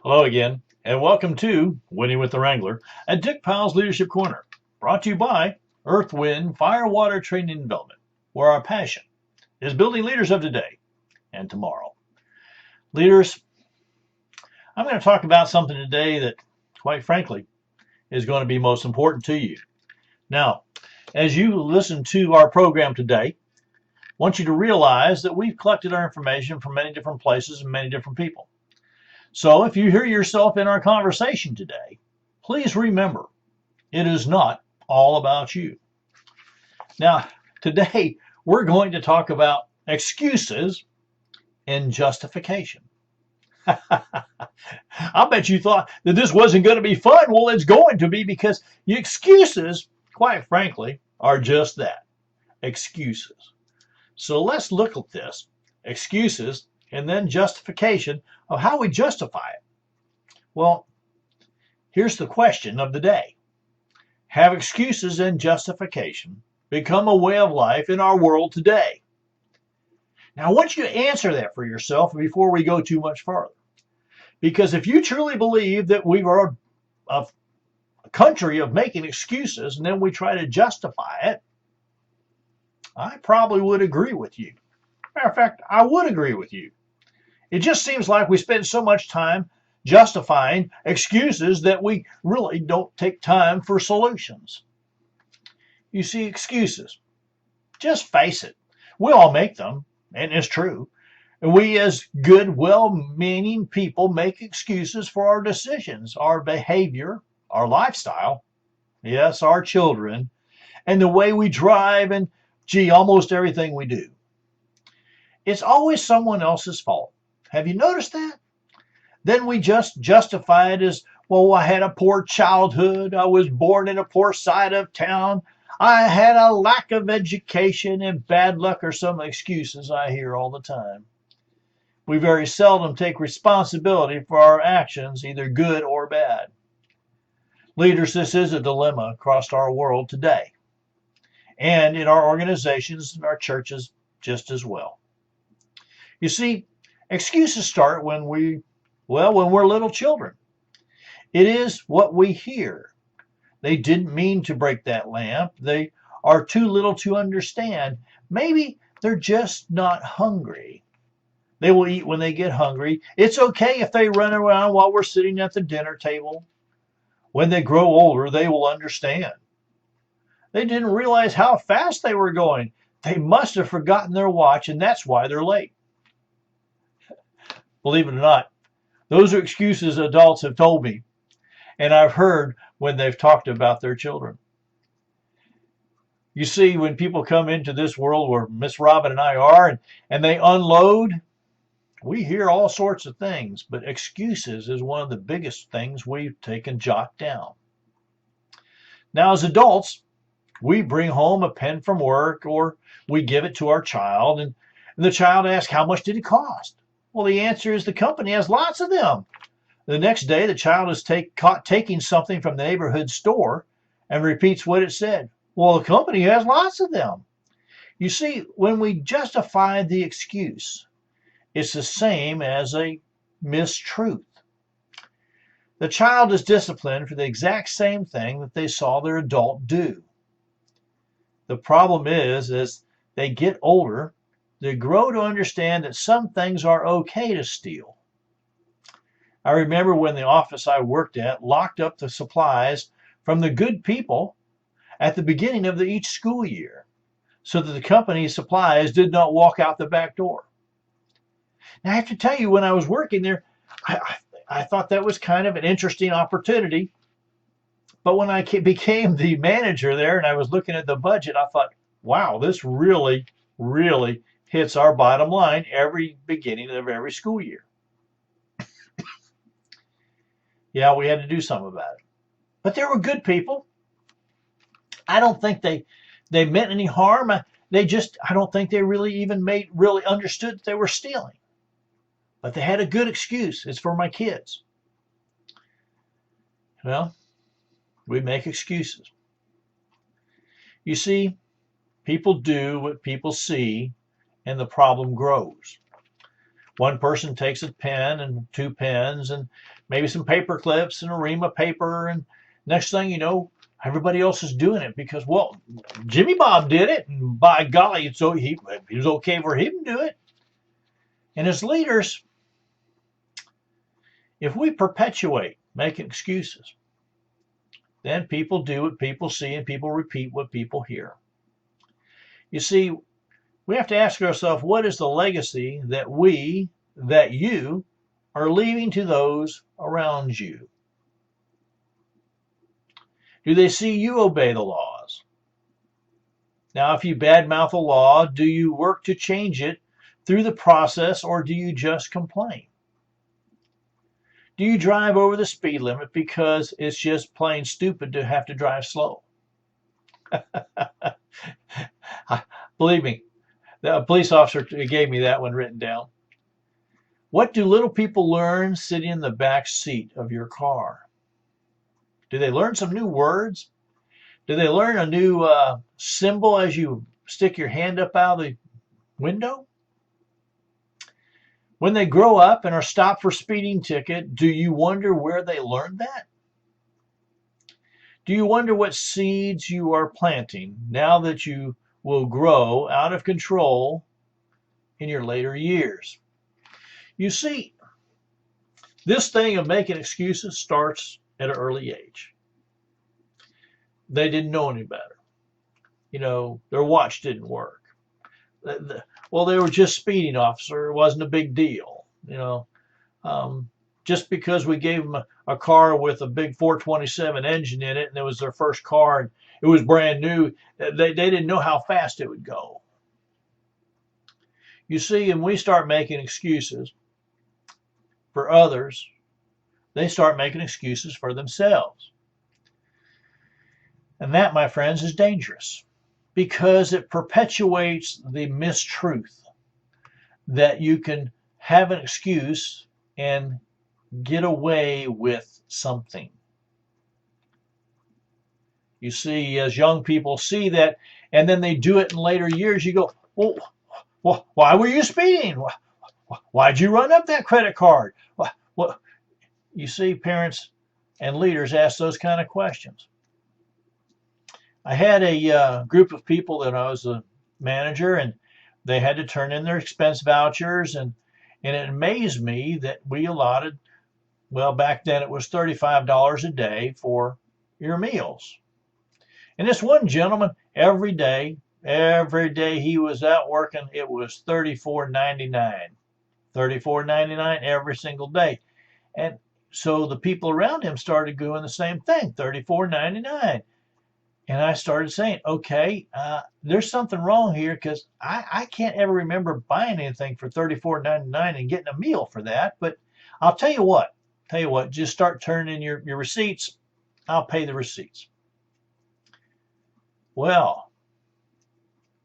Hello again, and welcome to Winning with the Wrangler at Dick Powell's Leadership Corner, brought to you by Earth, Wind, Fire, Water Training and Development, where our passion is building leaders of today and tomorrow. Leaders, I'm going to talk about something today that, quite frankly, is going to be most important to you. Now, as you listen to our program today, I want you to realize that we've collected our information from many different places and many different people. So if you hear yourself in our conversation today, please remember, it is not all about you. Now, today we're going to talk about excuses and justification. I bet you thought that this wasn't going to be fun. Well, it's going to be, because the excuses, quite frankly, are just that, excuses. So let's look at this, excuses and then justification of how we justify it. Well, here's the question of the day. Have excuses and justification become a way of life in our world today? Now, I want you to answer that for yourself before we go too much further. Because if you truly believe that we are a country of making excuses and then we try to justify it, I probably would agree with you. Matter of fact, I would agree with you. It just seems like we spend so much time justifying excuses that we really don't take time for solutions. You see, excuses, just face it, we all make them, and it's true. And we, as good, well-meaning people, make excuses for our decisions, our behavior, our lifestyle, yes, our children, and the way we drive, and almost everything we do. It's always someone else's fault. Have you noticed that? Then we just justify it as, well, I had a poor childhood. I was born in a poor side of town. I had a lack of education, and bad luck are some excuses I hear all the time. We very seldom take responsibility for our actions, either good or bad. Leaders, this is a dilemma across our world today, and in our organizations and our churches just as well. You see, excuses start when we're little children. It is what we hear. They didn't mean to break that lamp. They are too little to understand. Maybe they're just not hungry. They will eat when they get hungry. It's okay if they run around while we're sitting at the dinner table. When they grow older, they will understand. They didn't realize how fast they were going. They must have forgotten their watch, and that's why they're late. Believe it or not, those are excuses adults have told me, and I've heard when they've talked about their children. You see, when people come into this world where Miss Robin and I are, and they unload, we hear all sorts of things, but excuses is one of the biggest things we've taken jot down. Now, as adults, we bring home a pen from work, or we give it to our child, and the child asks, how much did it cost? Well, the answer is the company has lots of them. The next day, the child is caught taking something from the neighborhood store and repeats what it said. Well, the company has lots of them. You see, when we justify the excuse, it's the same as a mistruth. The child is disciplined for the exact same thing that they saw their adult do. The problem is, as they get older, they grow to understand that some things are okay to steal. I remember when the office I worked at locked up the supplies from the good people at the beginning of each school year, so that the company's supplies did not walk out the back door. Now, I have to tell you, when I was working there, I thought that was kind of an interesting opportunity. But when I became the manager there and I was looking at the budget, I thought, wow, this really, really hits our bottom line every beginning of every school year. Yeah, we had to do something about it. But they were good people. I don't think they meant any harm. I don't think they really understood that they were stealing. But they had a good excuse. It's for my kids. Well, we make excuses. You see, people do what people see, and the problem grows. One person takes a pen and two pens and maybe some paper clips and a ream of paper, and next thing you know, everybody else is doing it because, well, Jimmy Bob did it, and by golly, so he was okay for him to do it. And as leaders, if we perpetuate making excuses, then people do what people see and people repeat what people hear. You see, we have to ask ourselves, what is the legacy that you are leaving to those around you? Do they see you obey the laws? Now, if you badmouth a law, do you work to change it through the process, or do you just complain? Do you drive over the speed limit because it's just plain stupid to have to drive slow? Believe me, the police officer gave me that one written down. What do little people learn sitting in the back seat of your car? Do they learn some new words? Do they learn a new symbol as you stick your hand up out of the window? When they grow up and are stopped for speeding ticket, do you wonder where they learned that? Do you wonder what seeds you are planting now that you will grow out of control in your later years? You see, this thing of making excuses starts at an early age. They didn't know any better. You know, their watch didn't work. Well, they were just speeding, officer. It wasn't a big deal. You know, just because we gave them a car with a big 427 engine in it, and it was their first car, and it was brand new, they didn't know how fast it would go. You see, when we start making excuses for others, they start making excuses for themselves. And that, my friends, is dangerous because it perpetuates the mistruth that you can have an excuse and get away with something. You see, as young people see that, and then they do it in later years, you go, well, why were you speeding? Why'd you run up that credit card? Well, you see, parents and leaders ask those kind of questions. I had a group of people that I was a manager, and they had to turn in their expense vouchers, and it amazed me that we allotted, well, back then it was $35 a day for your meals. And this one gentleman, every day he was out working, it was $34.99. $34.99 every single day. And so the people around him started doing the same thing, $34.99. And I started saying, okay, there's something wrong here because I can't ever remember buying anything for $34.99 and getting a meal for that. But I'll tell you what, just start turning in your receipts. I'll pay the receipts. Well,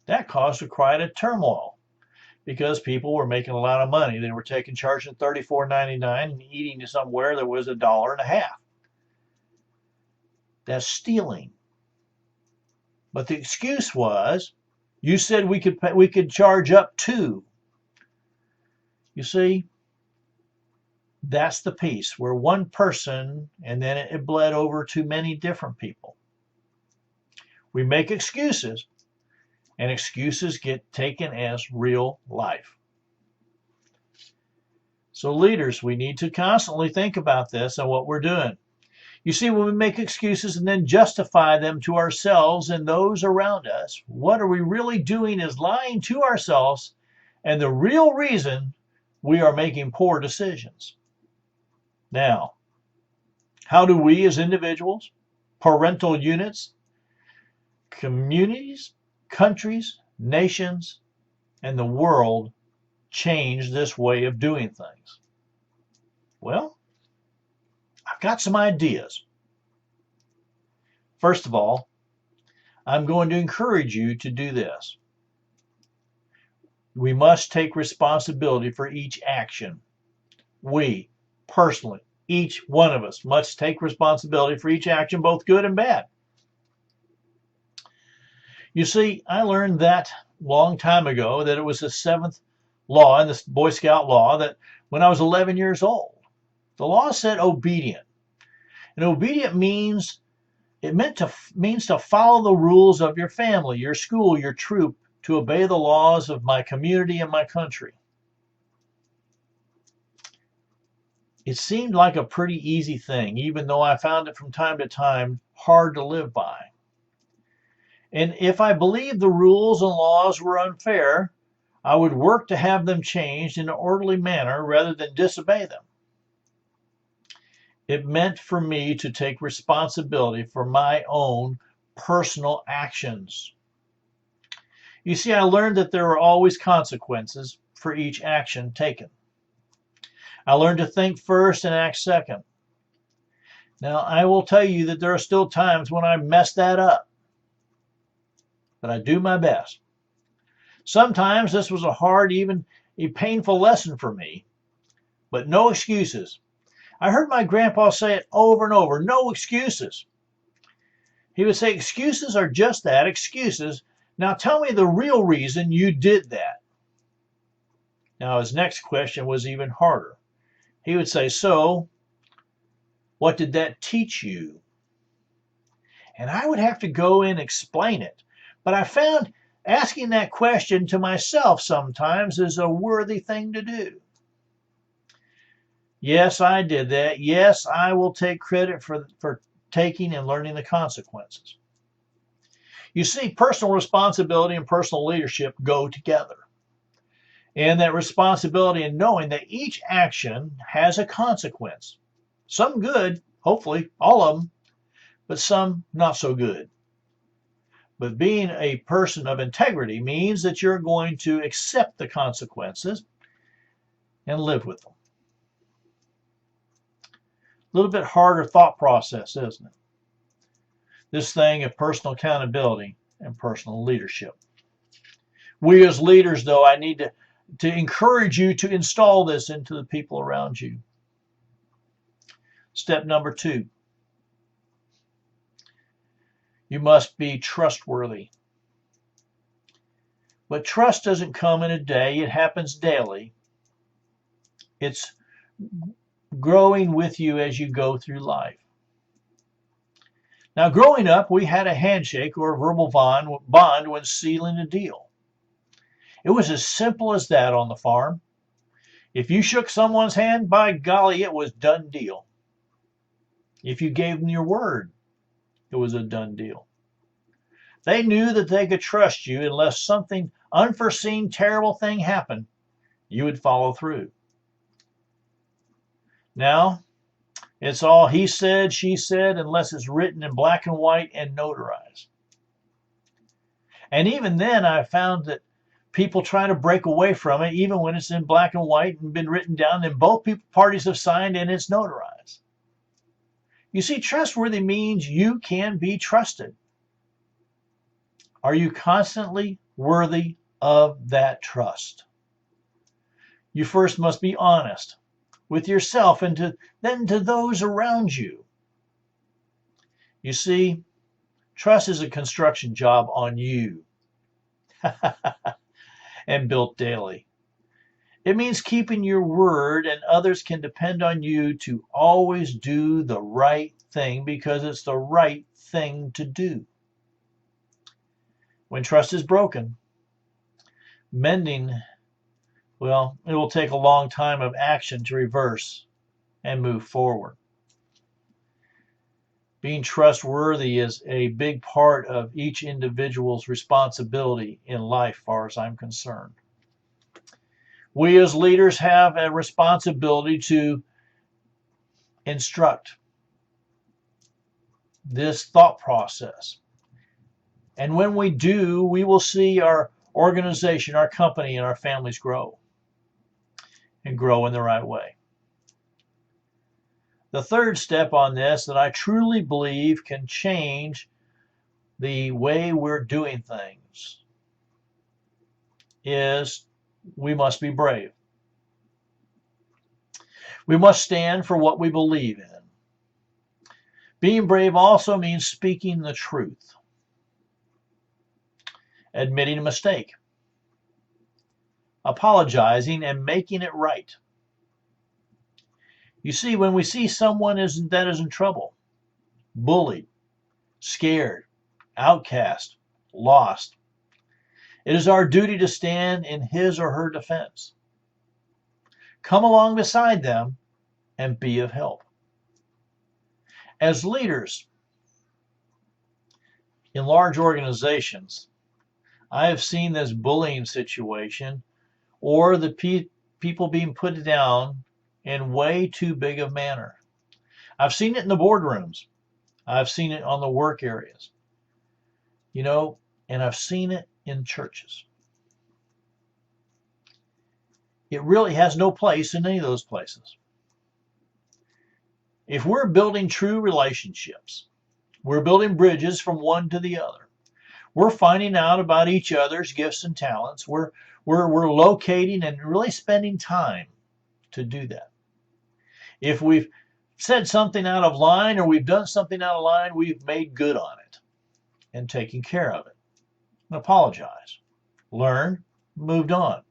that caused quite a turmoil because people were making a lot of money. They were charging $34.99 and eating somewhere that was $1.50. That's stealing. But the excuse was, you said we could charge up to. You see, that's the piece where one person, and then it bled over to many different people. We make excuses, and excuses get taken as real life. So leaders, we need to constantly think about this and what we're doing. You see, when we make excuses and then justify them to ourselves and those around us, what are we really doing is lying to ourselves and the real reason we are making poor decisions. Now, how do we as individuals, parental units, communities, countries, nations, and the world change this way of doing things? Well, I've got some ideas. First of all, I'm going to encourage you to do this. We must take responsibility for each action. We, personally, each one of us must take responsibility for each action, both good and bad. You see, I learned that long time ago that it was the seventh law in the Boy Scout law that when I was 11 years old. The law said obedient. And obedient means means to follow the rules of your family, your school, your troop, to obey the laws of my community and my country. It seemed like a pretty easy thing, even though I found it from time to time hard to live by. And if I believed the rules and laws were unfair, I would work to have them changed in an orderly manner rather than disobey them. It meant for me to take responsibility for my own personal actions. You see, I learned that there are always consequences for each action taken. I learned to think first and act second. Now, I will tell you that there are still times when I mess that up, but I do my best. Sometimes this was a hard, even a painful lesson for me, but no excuses. I heard my grandpa say it over and over, no excuses. He would say, excuses are just that, excuses. Now tell me the real reason you did that. Now his next question was even harder. He would say, so what did that teach you? And I would have to go and explain it. But I found asking that question to myself sometimes is a worthy thing to do. Yes, I did that. Yes, I will take credit for taking and learning the consequences. You see, personal responsibility and personal leadership go together. And that responsibility and knowing that each action has a consequence. Some good, hopefully, all of them, but some not so good. But being a person of integrity means that you're going to accept the consequences and live with them. A little bit harder thought process, isn't it? This thing of personal accountability and personal leadership. We as leaders, though, I need to encourage you to install this into the people around you. Step number 2. You must be trustworthy. But trust doesn't come in a day. It happens daily. It's growing with you as you go through life. Now, growing up, we had a handshake or a verbal bond when sealing a deal. It was as simple as that on the farm. If you shook someone's hand, by golly, it was done deal. If you gave them your word, it was a done deal. They knew that they could trust you unless something unforeseen, terrible thing happened, you would follow through. Now, it's all he said, she said, unless it's written in black and white and notarized. And even then, I found that people try to break away from it, even when it's in black and white and been written down, and both parties have signed and it's notarized. You see, trustworthy means you can be trusted. Are you constantly worthy of that trust? You first must be honest with yourself and then to those around you. You see, trust is a construction job on you and built daily. It means keeping your word, and others can depend on you to always do the right thing because it's the right thing to do. When trust is broken, mending, well, it will take a long time of action to reverse and move forward. Being trustworthy is a big part of each individual's responsibility in life, as far as I'm concerned. We as leaders have a responsibility to instruct this thought process. And when we do, we will see our organization, our company, and our families grow and grow in the right way. The third step on this that I truly believe can change the way we're doing things is we must be brave. We must stand for what we believe in. Being brave also means speaking the truth, admitting a mistake, apologizing and making it right. You see, when we see someone that is in trouble, bullied, scared, outcast, lost, it is our duty to stand in his or her defense. Come along beside them and be of help. As leaders in large organizations, I have seen this bullying situation or the people being put down in way too big of manner. I've seen it in the boardrooms. I've seen it on the work areas. And I've seen it in churches. It really has no place in any of those places. If we're building true relationships, we're building bridges from one to the other. We're finding out about each other's gifts and talents. We're locating and really spending time to do that. If we've said something out of line or we've done something out of line, we've made good on it and taken care of it. And apologize. Learn, moved on.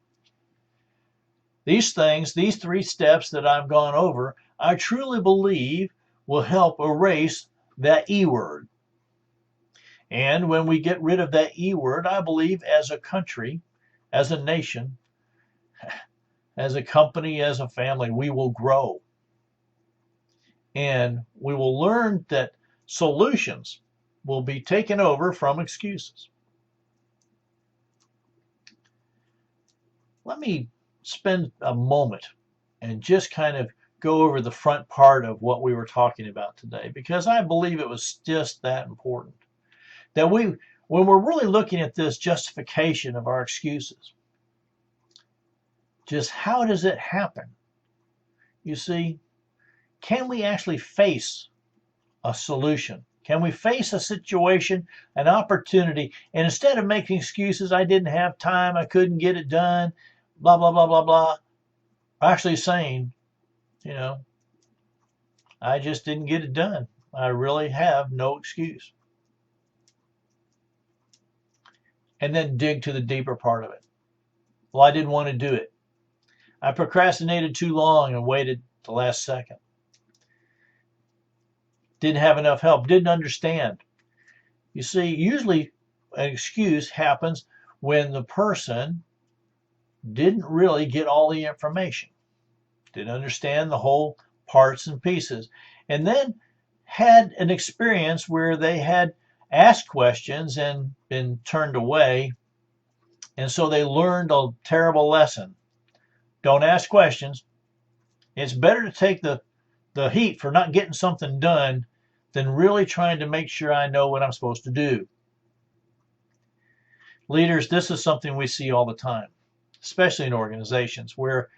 These things, these 3 steps that I've gone over, I truly believe will help erase that E word. And when we get rid of that E word, I believe as a country, as a nation, as a company, as a family, we will grow. And we will learn that solutions will be taken over from excuses. Let me spend a moment and just kind of go over the front part of what we were talking about today, because I believe it was just that important. That when we're really looking at this justification of our excuses, just how does it happen? You see, can we actually face a solution? Can we face a situation, an opportunity, and instead of making excuses, I didn't have time, I couldn't get it done, blah, blah, blah, blah, blah, actually saying, I just didn't get it done. I really have no excuse. And then dig to the deeper part of it. Well, I didn't want to do it. I procrastinated too long and waited the last second. Didn't have enough help. Didn't understand. You see, usually an excuse happens when the person didn't really get all the information. Didn't understand the whole parts and pieces. And then had an experience where they had asked questions and been turned away. And so they learned a terrible lesson. Don't ask questions. It's better to take the heat for not getting something done than really trying to make sure I know what I'm supposed to do. Leaders, this is something we see all the time, especially in organizations where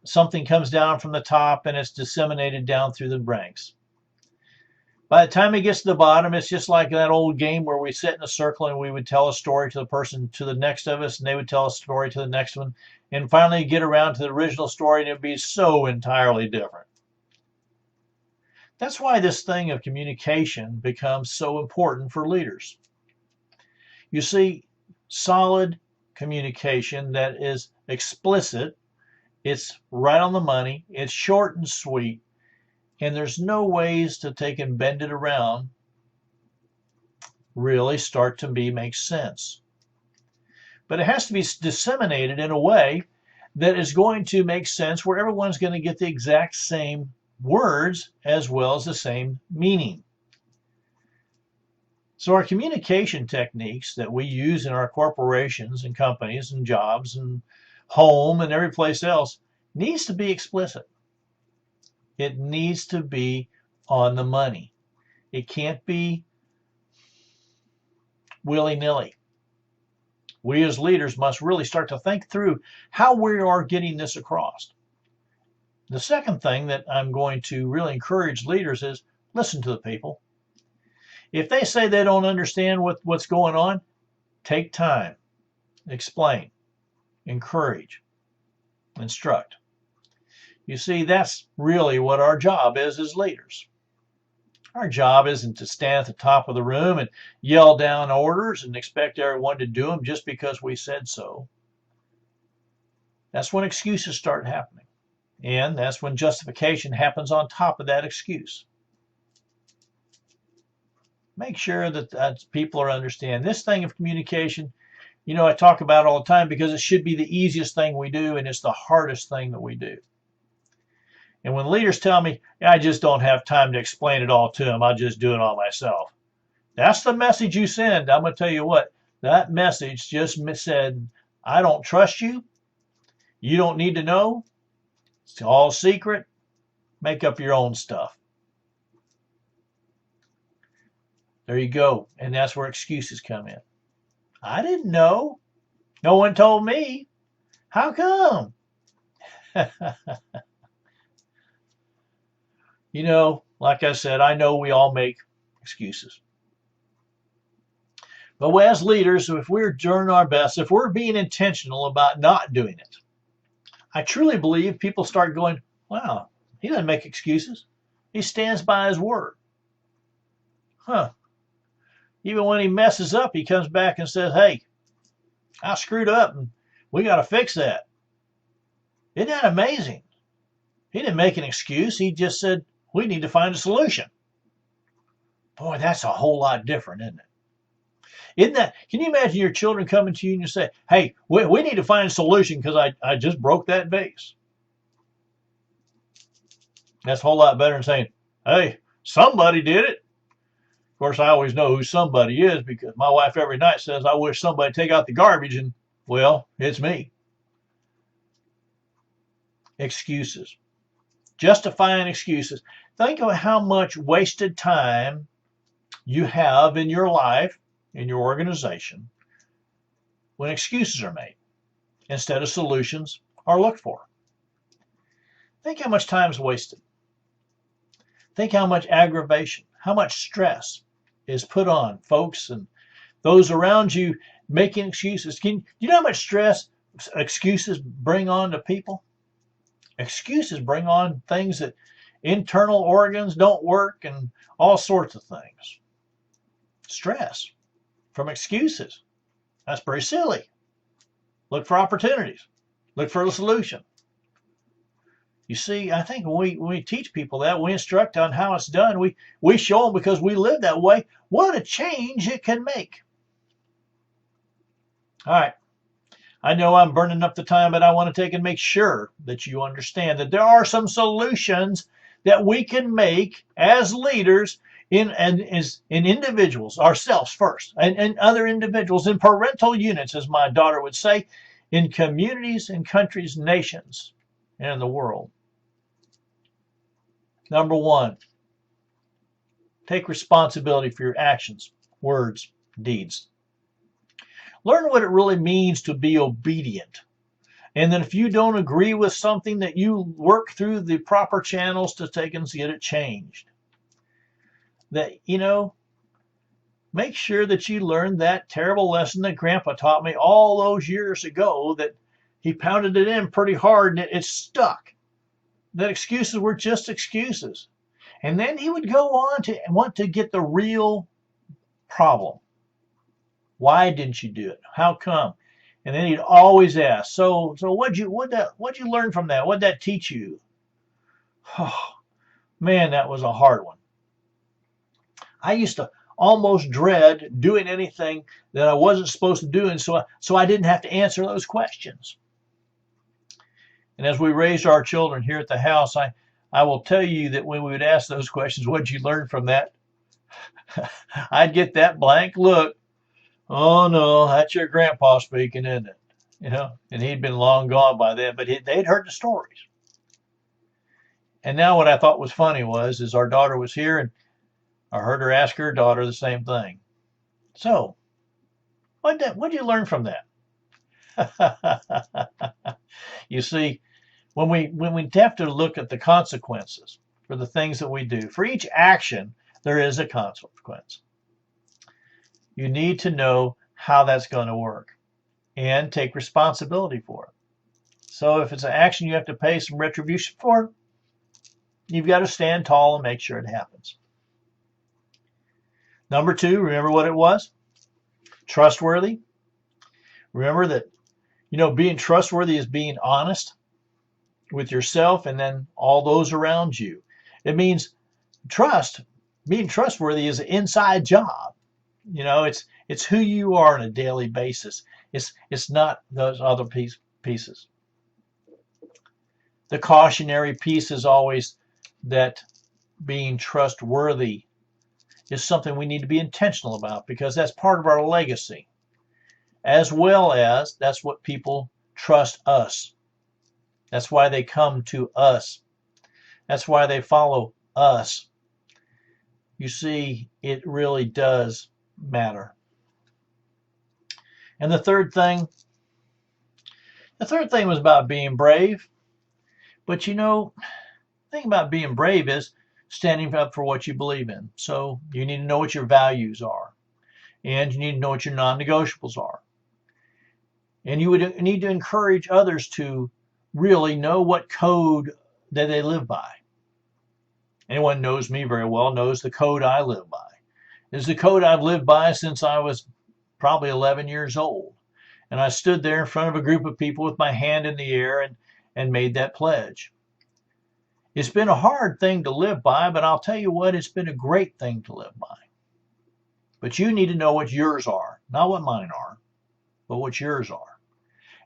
something comes down from the top and it's disseminated down through the ranks. By the time it gets to the bottom, it's just like that old game where we sit in a circle and we would tell a story to the person to the next of us, and they would tell a story to the next one, and finally get around to the original story, and it would be so entirely different. That's why this thing of communication becomes so important for leaders. You see, solid communication that is explicit, it's right on the money, it's short and sweet, and there's no ways to take and bend it around, really start to make sense. But it has to be disseminated in a way that is going to make sense where everyone's going to get the exact same words as well as the same meaning. So our communication techniques that we use in our corporations and companies and jobs and home and every place else needs to be explicit. It needs to be on the money. It can't be willy-nilly. We as leaders must really start to think through how we are getting this across. The second thing that I'm going to really encourage leaders is listen to the people. If they say they don't understand what's going on, take time, explain, encourage, instruct. You see, that's really what our job is as leaders. Our job isn't to stand at the top of the room and yell down orders and expect everyone to do them just because we said so. That's when excuses start happening. And that's when justification happens on top of that excuse. Make sure that people are understanding this thing of communication. You know, I talk about it all the time because it should be the easiest thing we do, and it's the hardest thing that we do. And when leaders tell me, I just don't have time to explain it all to them, I'll just do it all myself. That's the message you send. I'm going to tell you what, that message just said, I don't trust you. You don't need to know. It's all secret. Make up your own stuff. There you go. And that's where excuses come in. I didn't know. No one told me. How come? You know, like I said, I know we all make excuses. But as leaders, if we're doing our best, if we're being intentional about not doing it, I truly believe people start going, wow, he doesn't make excuses. He stands by his word. Huh. Even when he messes up, he comes back and says, hey, I screwed up and we got to fix that. Isn't that amazing? He didn't make an excuse. He just said, we need to find a solution. Boy, that's a whole lot different, isn't it? Isn't that? Can you imagine your children coming to you and you say, hey, we need to find a solution because I just broke that vase? That's a whole lot better than saying, hey, somebody did it. Of course, I always know who somebody is because my wife every night says, I wish somebody take out the garbage, and, well, it's me. Excuses. Justifying excuses. Think of how much wasted time you have in your life, in your organization, when excuses are made instead of solutions are looked for. Think how much time is wasted. Think how much aggravation, how much stress is put on folks and those around you making excuses. Do you know how much stress excuses bring on to people? Excuses bring on things that internal organs don't work and all sorts of things. Stress from excuses. That's pretty silly. Look for opportunities. Look for a solution. You see, I think when we teach people that, we instruct on how it's done, we show them because we live that way, what a change it can make. All right. I know I'm burning up the time, but I want to take and make sure that you understand that there are some solutions that we can make as leaders in individuals, ourselves first, and other individuals, in parental units, as my daughter would say, in communities and countries, nations, and the world. Number one, take responsibility for your actions, words, deeds. Learn what it really means to be obedient. And then if you don't agree with something, that you work through the proper channels to take and get it changed. That, make sure that you learn that terrible lesson that Grandpa taught me all those years ago, that he pounded it in pretty hard and it stuck. That excuses were just excuses. And then he would go on to want to get the real problem. Why didn't you do it? How come? And then he'd always ask, so what'd you learn from that? What'd that teach you? Oh, man, that was a hard one. I used to almost dread doing anything that I wasn't supposed to do, and so I didn't have to answer those questions. And as we raised our children here at the house, I will tell you that when we would ask those questions, what'd you learn from that? I'd get that blank look. Oh no, that's your grandpa speaking, isn't it? And he'd been long gone by then, but they'd heard the stories. And now what I thought was funny is our daughter was here, and I heard her ask her daughter the same thing. So, what'd you learn from that? You see, when we have to look at the consequences for the things that we do, for each action, there is a consequence. You need to know how that's going to work and take responsibility for it. So if it's an action you have to pay some retribution for, you've got to stand tall and make sure it happens. Number two, remember what it was? Trustworthy. Remember that You know, being trustworthy is being honest with yourself and then all those around you. It means being trustworthy is an inside job. You know, it's who you are on a daily basis. It's not those other pieces. The cautionary piece is always that being trustworthy is something we need to be intentional about because that's part of our legacy, as well as that's what people trust us. That's why they come to us. That's why they follow us. You see, it really does matter. And the third thing was about being brave. But you know, the thing about being brave is standing up for what you believe in. So you need to know what your values are. And you need to know what your non-negotiables are. And you would need to encourage others to really know what code that they live by. Anyone who knows me very well knows the code I live by. It's the code I've lived by since I was probably 11 years old. And I stood there in front of a group of people with my hand in the air and made that pledge. It's been a hard thing to live by, but I'll tell you what, it's been a great thing to live by. But you need to know what yours are, not what mine are, but what yours are.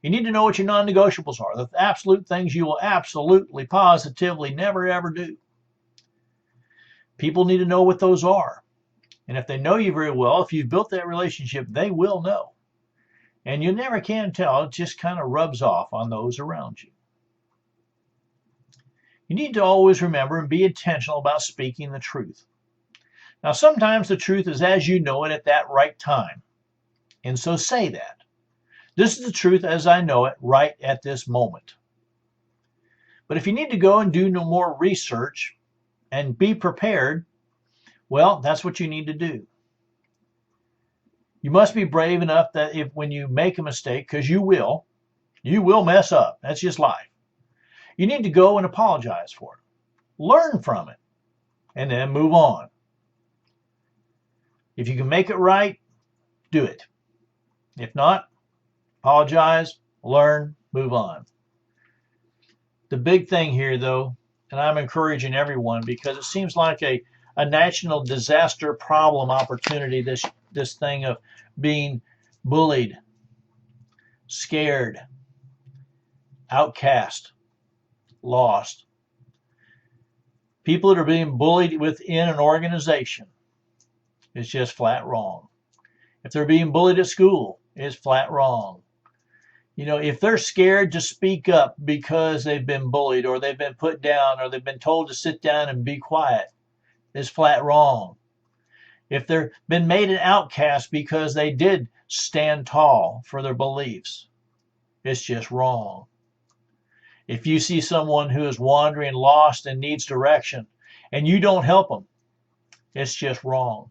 You need to know what your non-negotiables are, the absolute things you will absolutely, positively never, ever do. People need to know what those are. And if they know you very well, if you've built that relationship, they will know. And you never can tell. It just kind of rubs off on those around you. You need to always remember and be intentional about speaking the truth. Now, sometimes the truth is as you know it at that right time. And so say that. This is the truth as I know it right at this moment. But if you need to go and do no more research and be prepared, well, that's what you need to do. You must be brave enough that if when you make a mistake, because you will mess up. That's just life. You need to go and apologize for it. Learn from it. And then move on. If you can make it right, do it. If not, apologize, learn, move on. The big thing here, though, and I'm encouraging everyone because it seems like a national disaster problem opportunity, this thing of being bullied, scared, outcast, lost. People that are being bullied within an organization is just flat wrong. If they're being bullied at school, it's flat wrong. You know, if they're scared to speak up because they've been bullied or they've been put down or they've been told to sit down and be quiet, it's flat wrong. If they've been made an outcast because they did stand tall for their beliefs, it's just wrong. If you see someone who is wandering, lost, and needs direction, and you don't help them, it's just wrong.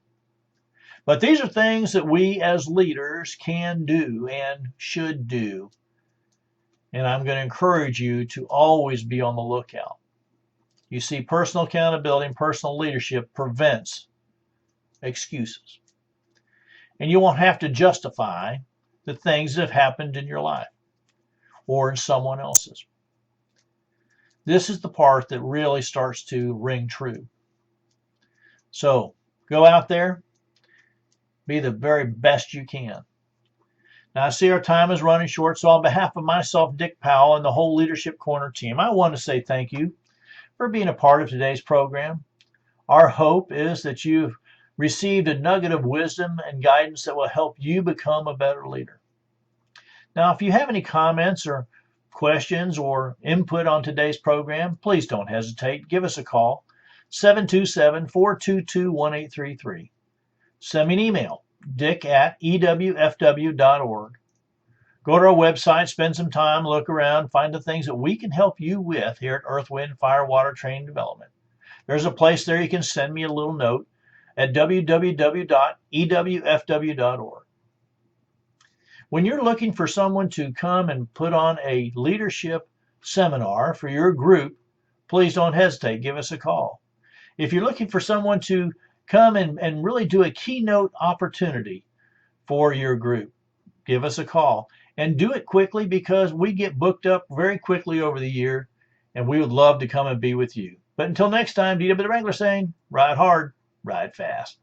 But these are things that we as leaders can do and should do. And I'm going to encourage you to always be on the lookout. You see, personal accountability and personal leadership prevents excuses. And you won't have to justify the things that have happened in your life or in someone else's. This is the part that really starts to ring true. So go out there, be the very best you can. Now, I see our time is running short, so on behalf of myself, Dick Powell, and the whole Leadership Corner team, I want to say thank you for being a part of today's program. Our hope is that you've received a nugget of wisdom and guidance that will help you become a better leader. Now, if you have any comments or questions or input on today's program, please don't hesitate. Give us a call, 727-422-1833. Send me an email, dick@ewfw.org. Go to our website, spend some time, look around, find the things that we can help you with here at Earth, Wind, Fire, Water Training Development. There's a place there you can send me a little note at www.ewfw.org. When you're looking for someone to come and put on a leadership seminar for your group, please don't hesitate. Give us a call. If you're looking for someone to come and really do a keynote opportunity for your group, give us a call. and do it quickly because we get booked up very quickly over the year, and we would love to come and be with you. But until next time, DW the Wrangler saying, ride hard, ride fast.